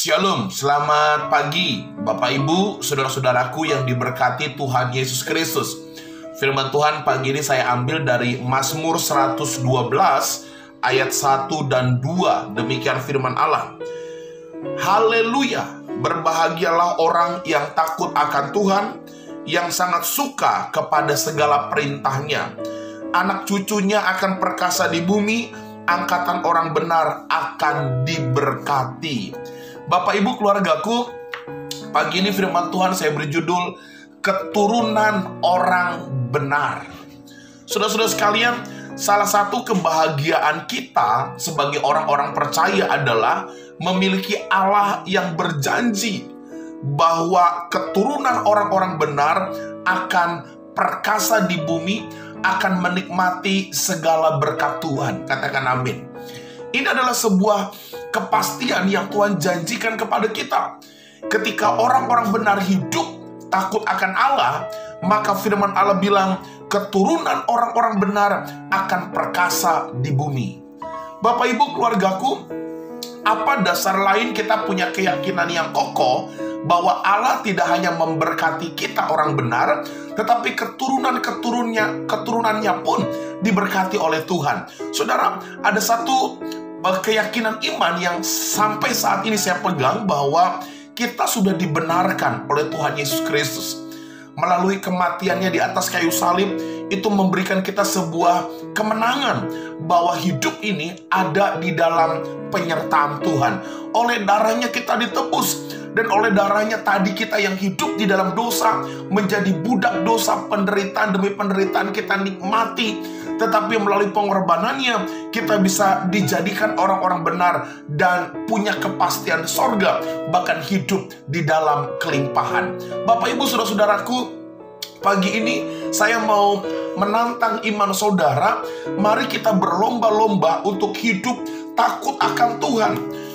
Shalom, selamat pagi Bapak Ibu, saudara-saudaraku yang diberkati Tuhan Yesus Kristus. Firman Tuhan pagi ini saya ambil dari Mazmur 112 ayat 1 dan 2. Demikian firman Allah. Haleluya, berbahagialah orang yang takut akan Tuhan, yang sangat suka kepada segala perintahnya. Anak cucunya akan perkasa di bumi, angkatan orang benar akan diberkati. Bapak Ibu keluargaku, pagi ini firman Tuhan saya beri judul Keturunan Orang Benar. Saudara-saudara sekalian, salah satu kebahagiaan kita sebagai orang-orang percaya adalah memiliki Allah yang berjanji bahwa keturunan orang-orang benar akan perkasa di bumi, akan menikmati segala berkat Tuhan. Katakan amin. Ini adalah sebuah kepastian yang Tuhan janjikan kepada kita. Ketika orang-orang benar hidup takut akan Allah, maka firman Allah bilang, keturunan orang-orang benar akan perkasa di bumi. Bapak Ibu keluargaku, apa dasar lain kita punya keyakinan yang kokoh bahwa Allah tidak hanya memberkati kita orang benar, tetapi keturunannya pun diberkati oleh Tuhan. Saudara, ada satu keyakinan iman yang sampai saat ini saya pegang, bahwa kita sudah dibenarkan oleh Tuhan Yesus Kristus. Melalui kematiannya di atas kayu salib, itu memberikan kita sebuah kemenangan bahwa hidup ini ada di dalam penyertaan Tuhan. Oleh darahnya kita ditebus, dan oleh darahnya tadi kita yang hidup di dalam dosa, menjadi budak dosa, penderitaan demi penderitaan kita nikmati. Tetapi melalui pengorbanannya, kita bisa dijadikan orang-orang benar dan punya kepastian sorga, bahkan hidup di dalam kelimpahan. Bapak Ibu saudara-saudaraku, pagi ini saya mau menantang iman saudara. Mari kita berlomba-lomba untuk hidup takut akan Tuhan,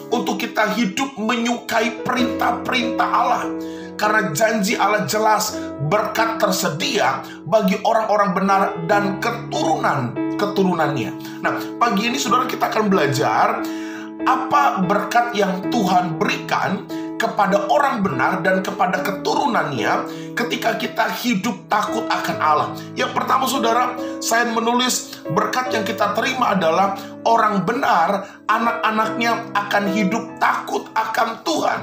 untuk kita hidup menyukai perintah-perintah Allah. Karena janji Allah jelas, berkat tersedia bagi orang-orang benar dan keturunannya. Nah, pagi ini saudara kita akan belajar apa berkat yang Tuhan berikan kepada orang benar dan kepada keturunannya ketika kita hidup takut akan Allah. Yang pertama saudara, saya menulis berkat yang kita terima adalah orang benar, anak-anaknya akan hidup takut akan Tuhan.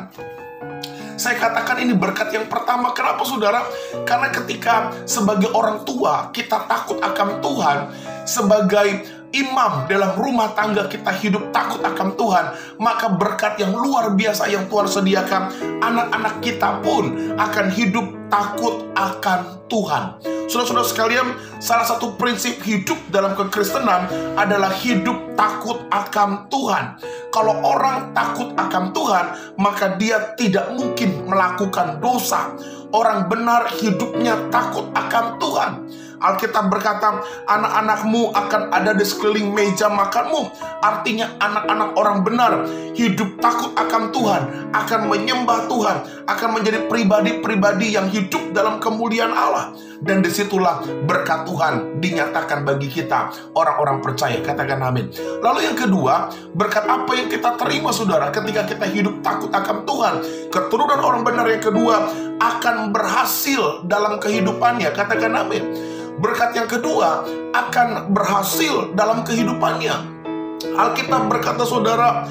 Saya katakan ini berkat yang pertama. Kenapa saudara? Karena ketika sebagai orang tua kita takut akan Tuhan, sebagai imam dalam rumah tangga kita hidup takut akan Tuhan, maka berkat yang luar biasa yang Tuhan sediakan, anak-anak kita pun akan hidup takut akan Tuhan. Saudara-saudara sekalian, salah satu prinsip hidup dalam kekristenan adalah hidup takut akan Tuhan. Kalau orang takut akan Tuhan, maka dia tidak mungkin melakukan dosa. Orang benar hidupnya takut akan Tuhan. Alkitab berkata, anak-anakmu akan ada di sekeliling meja makanmu. Artinya anak-anak orang benar hidup takut akan Tuhan, akan menyembah Tuhan, akan menjadi pribadi-pribadi yang hidup dalam kemuliaan Allah. Dan disitulah berkat Tuhan dinyatakan bagi kita, orang-orang percaya. Katakan amin. Lalu yang kedua, berkat apa yang kita terima saudara ketika kita hidup takut akan Tuhan? Keturunan orang benar yang kedua akan berhasil dalam kehidupannya. Katakan amin. Berkat yang kedua akan berhasil dalam kehidupannya. Alkitab berkata saudara,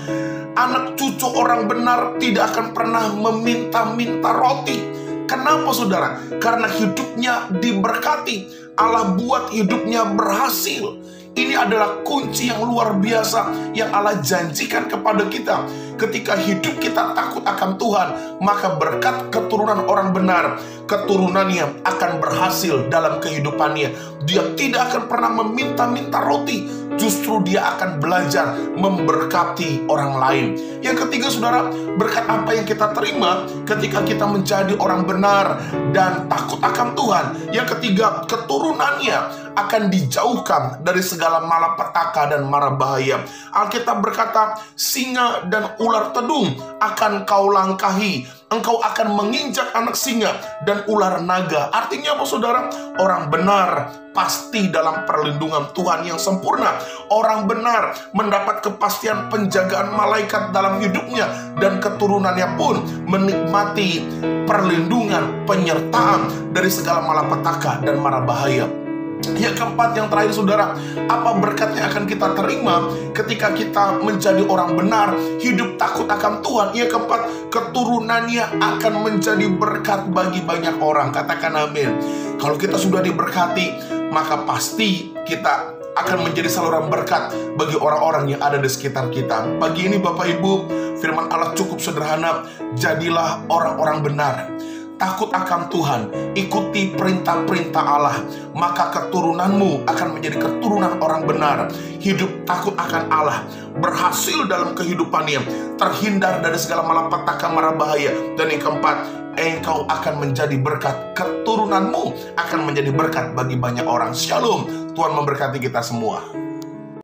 anak cucu orang benar tidak akan pernah meminta-minta roti. Kenapa saudara? Karena hidupnya diberkati. Allah buat hidupnya berhasil. Ini adalah kunci yang luar biasa yang Allah janjikan kepada kita. Ketika hidup kita takut akan Tuhan, maka berkat keturunan orang benar, keturunannya akan berhasil dalam kehidupannya. Dia tidak akan pernah meminta-minta roti, justru dia akan belajar memberkati orang lain. Yang ketiga saudara, berkat apa yang kita terima ketika kita menjadi orang benar dan takut akan Tuhan? Yang ketiga, keturunannya akan dijauhkan dari segala malapetaka dan mara bahaya. Alkitab berkata, singa dan ular tedung akan kau langkahi. Engkau akan menginjak anak singa dan ular naga. Artinya apa saudara? Orang benar pasti dalam perlindungan Tuhan yang sempurna. Orang benar mendapat kepastian penjagaan malaikat dalam hidupnya, dan keturunannya pun menikmati perlindungan, penyertaan dari segala malapetaka dan mara bahaya. Yang keempat, yang terakhir saudara, apa berkat yang akan kita terima ketika kita menjadi orang benar, hidup takut akan Tuhan? Yang keempat, keturunannya akan menjadi berkat bagi banyak orang. Katakan amin. Kalau kita sudah diberkati, maka pasti kita akan menjadi saluran berkat bagi orang-orang yang ada di sekitar kita. Pagi ini Bapak Ibu, firman Allah cukup sederhana. Jadilah orang-orang benar, takut akan Tuhan, ikuti perintah-perintah Allah, maka keturunanmu akan menjadi keturunan orang benar. Hidup takut akan Allah, berhasil dalam kehidupannya, terhindar dari segala malapetaka mara bahaya. Dan yang keempat, engkau akan menjadi berkat. Keturunanmu akan menjadi berkat bagi banyak orang. Shalom, Tuhan memberkati kita semua.